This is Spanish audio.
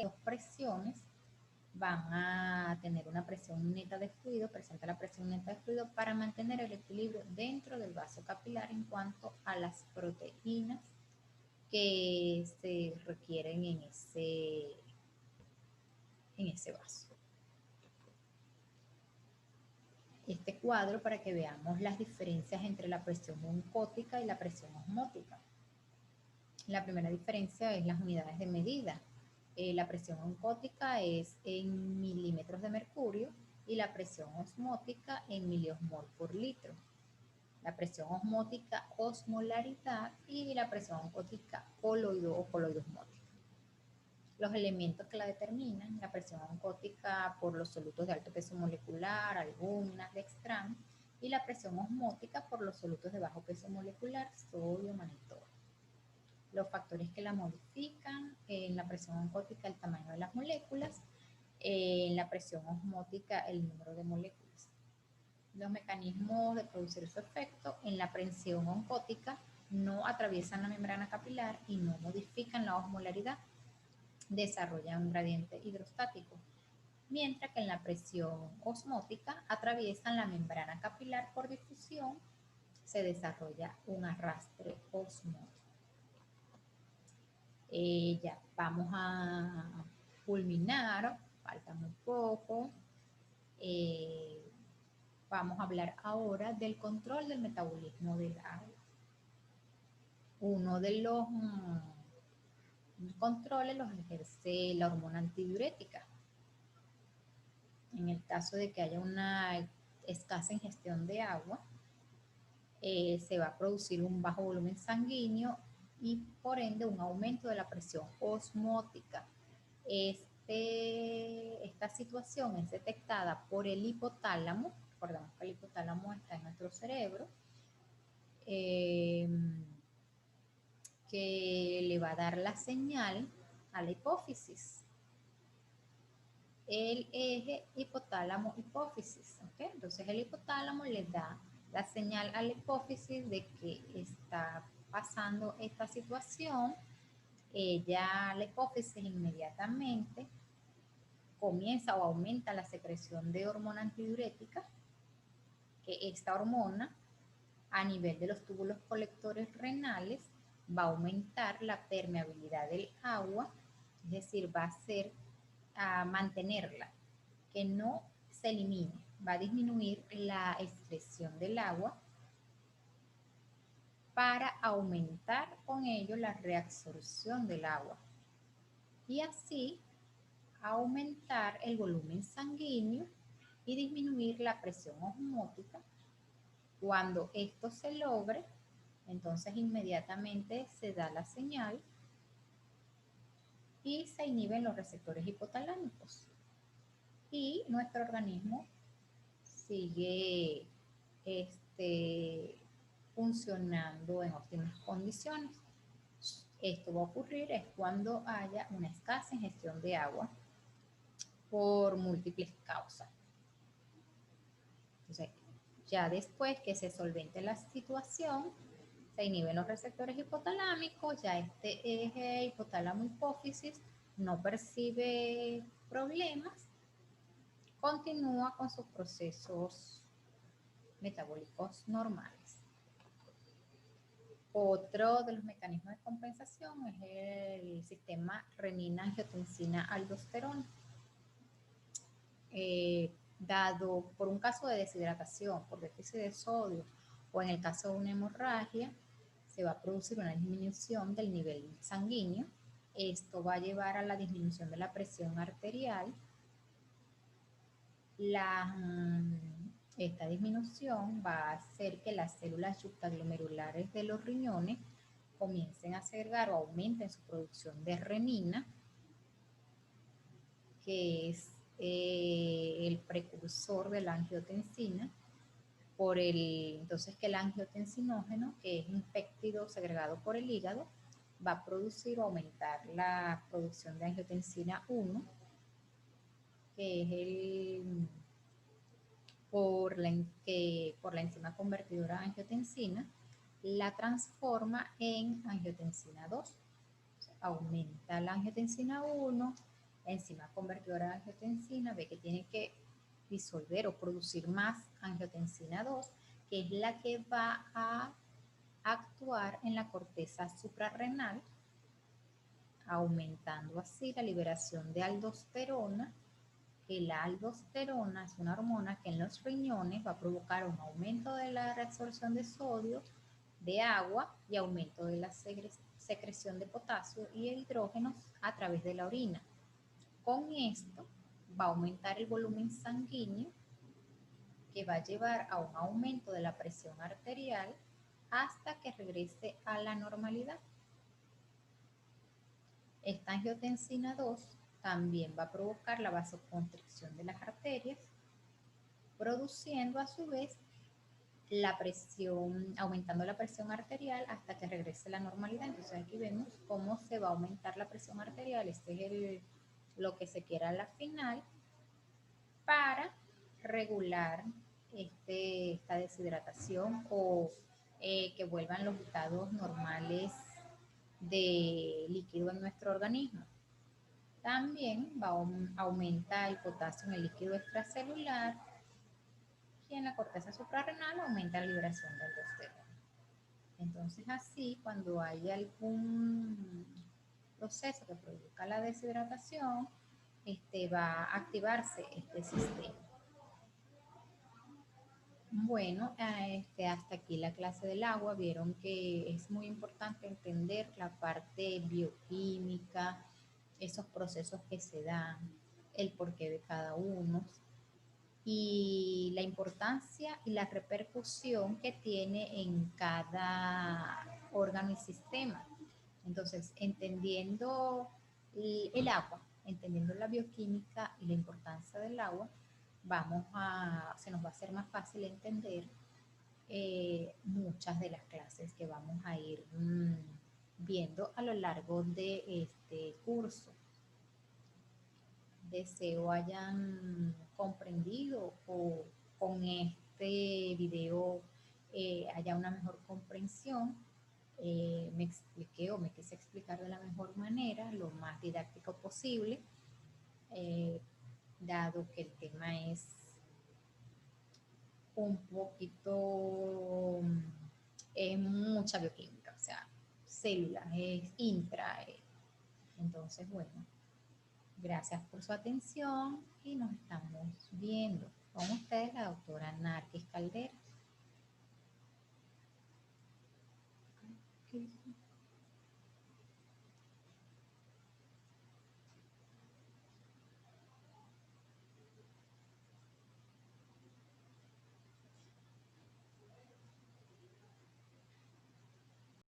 dos presiones van a tener una presión neta de fluido, presenta la presión neta de fluido para mantener el equilibrio dentro del vaso capilar en cuanto a las proteínas que se requieren en ese vaso. Este cuadro para que veamos las diferencias entre la presión oncótica y la presión osmótica. La primera diferencia es las unidades de medida. La presión oncótica es en milímetros de mercurio y la presión osmótica en miliosmol por litro. La presión osmótica, osmolaridad, y la presión oncótica, coloidal o coloidosmótica. Los elementos que la determinan: la presión oncótica por los solutos de alto peso molecular, albúminas, dextran, y la presión osmótica por los solutos de bajo peso molecular, sodio, mannitol. Los factores que la modifican: en la presión oncótica el tamaño de las moléculas, en la presión osmótica el número de moléculas. Los mecanismos de producir su efecto: en la presión oncótica no atraviesan la membrana capilar y no modifican la osmolaridad, desarrollan un gradiente hidrostático, mientras que en la presión osmótica atraviesan la membrana capilar por difusión, se desarrolla un arrastre osmótico. Ya vamos a culminar, falta muy poco. Vamos a hablar ahora del control del metabolismo del agua. Uno de los controles los ejerce la hormona antidiurética. En el caso de que haya una escasa ingestión de agua, se va a producir un bajo volumen sanguíneo y por ende un aumento de la presión osmótica. Esta situación es detectada por el hipotálamo. Recordemos que el hipotálamo está en nuestro cerebro, que le va a dar la señal a la hipófisis. El eje hipotálamo-hipófisis, ¿okay? Entonces el hipotálamo le da la señal a la hipófisis de que está pasando esta situación. La hipófisis inmediatamente comienza o aumenta la secreción de hormona antidiurética, que esta hormona a nivel de los túbulos colectores renales va a aumentar la permeabilidad del agua, es decir, va a hacer a mantenerla, que no se elimine, va a disminuir la excreción del agua para aumentar con ello la reabsorción del agua y así aumentar el volumen sanguíneo y disminuir la presión osmótica. Cuando esto se logre, entonces inmediatamente se da la señal y se inhiben los receptores hipotalámicos y nuestro organismo sigue funcionando en óptimas condiciones. Esto va a ocurrir es cuando haya una escasa ingestión de agua por múltiples causas. Entonces, ya después que se solvente la situación, se inhiben los receptores hipotalámicos, ya este eje hipotálamo-hipófisis no percibe problemas, continúa con sus procesos metabólicos normales. Otro de los mecanismos de compensación es el sistema renina-angiotensina-aldosterona. Dado por un caso de deshidratación, por déficit de sodio o en el caso de una hemorragia, se va a producir una disminución del nivel sanguíneo. Esto va a llevar a la disminución de la presión arterial. Esta disminución va a hacer que las células yuctaglomerulares de los riñones comiencen a segregar o aumenten su producción de renina, que es el precursor de la angiotensina, entonces que el angiotensinógeno, que es un péptido segregado por el hígado, va a producir o aumentar la producción de angiotensina 1, que es por la enzima convertidora de angiotensina, la transforma en angiotensina 2. O sea, aumenta la angiotensina 1, la enzima convertidora de angiotensina ve que tiene que disolver o producir más angiotensina 2, que es la que va a actuar en la corteza suprarrenal, aumentando así la liberación de aldosterona, que la aldosterona es una hormona que en los riñones va a provocar un aumento de la reabsorción de sodio, de agua y aumento de la secreción de potasio y hidrógenos a través de la orina. Con esto va a aumentar el volumen sanguíneo, que va a llevar a un aumento de la presión arterial hasta que regrese a la normalidad. Esta angiotensina 2 también va a provocar la vasoconstricción de las arterias, produciendo a su vez la presión, aumentando la presión arterial hasta que regrese a la normalidad. Entonces aquí vemos cómo se va a aumentar la presión arterial. Este es lo que se quiere a la final para regular esta deshidratación o que vuelvan los estados normales de líquido en nuestro organismo. También va a aumentar el potasio en el líquido extracelular y en la corteza suprarrenal aumenta la liberación de aldosterona. Entonces así, cuando hay algún proceso que produzca la deshidratación, va a activarse este sistema. Bueno, hasta aquí la clase del agua. Vieron que es muy importante entender la parte bioquímica, esos procesos que se dan, el porqué de cada uno y la importancia y la repercusión que tiene en cada órgano y sistema. Entonces, entendiendo el agua, entendiendo la bioquímica y la importancia del agua, se nos va a hacer más fácil entender muchas de las clases que vamos a ir viendo a lo largo de este curso. Deseo hayan comprendido o con este video haya una mejor comprensión. Me expliqué o me quise explicar de la mejor manera, lo más didáctico posible, dado que el tema es un poquito, es mucha bioquímica, o sea, células, es intra. Entonces, bueno, gracias por su atención y nos estamos viendo. Con ustedes, la doctora Narquis Caldera.